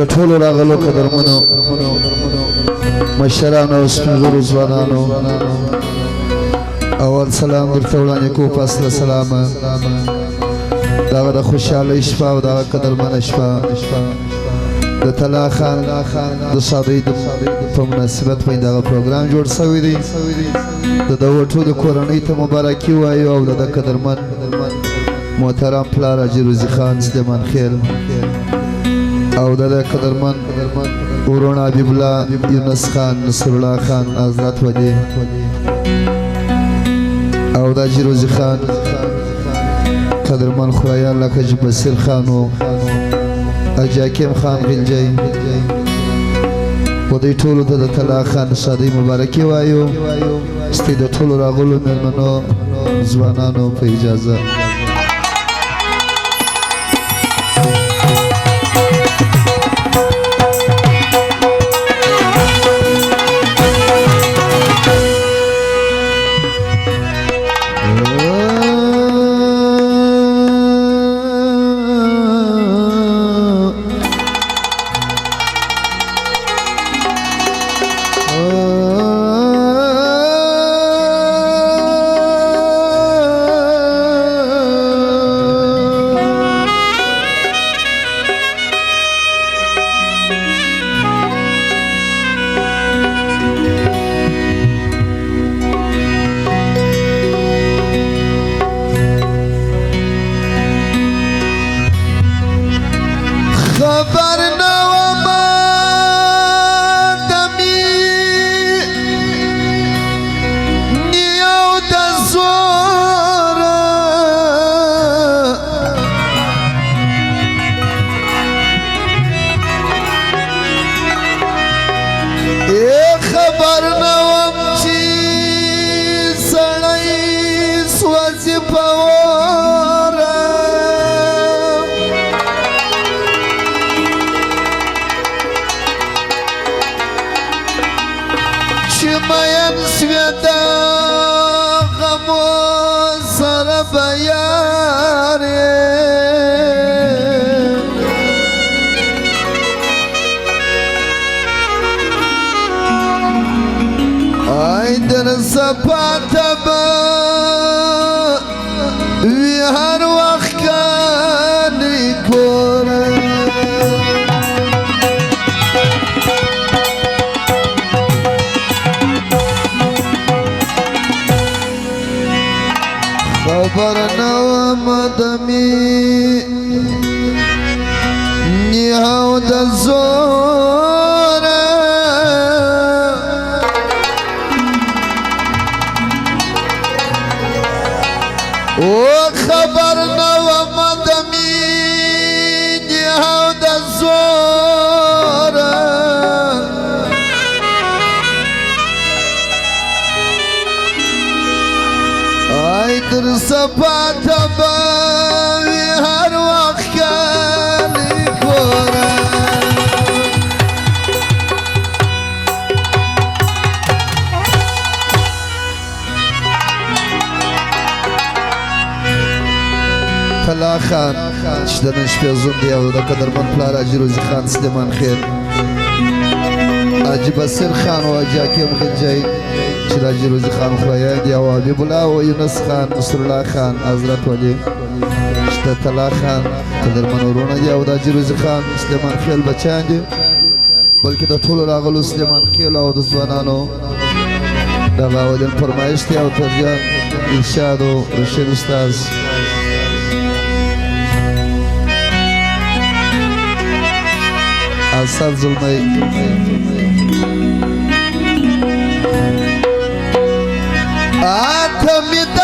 د ټولو راغلو قدرمنو مشرانو او سپین ږیرو ځوانانو اول سلام درته وړاندې کوو په اصله سلام دغه د خوشحالۍ شپه او دغه قدرمنه شپه د طلا خان د شادۍ په مناسبت باندې دغه پروګرام جوړ شوی دی د دغو ټولو کورنۍ ته مبارکي وایو او د قدرمن محترم پلار حاجي روزي خان سلیمان خیل او د قدرمن ورونه حبیب الله یونس خان نصر الله خان حضرت ولی او د حاجي روزي خان قدرمن خدایان لکه حاجي بصیر خان و حاجي حکیم خان غلجی و دوی ټولو ته د طلا خان شادۍ مبارکي وایو ستاسو د ټولو راغلو مېلمنو ځوانانو په اجازه طلا خان چې د نن شپې زوم دی او د قدرمن پلار حاجي روزي خان سلیمان خیل حاجي بصیر خان او حاجي حکیم غلجی چې د حاجي روزي خان خدایان دي او حبیب الله او یونس خان نصر الله خان حضرت ولی چې د طلا خان قدرمن ورونه دي او د حاجي روزي خان سلیمان خیل بچیان دي بلکې د ټولو راغلو سلیمان خیل او د ځوانانو دغه اولین فرمایش دی او ترجیح ارشاد و رشید استاذ اثر ظلمی آتمی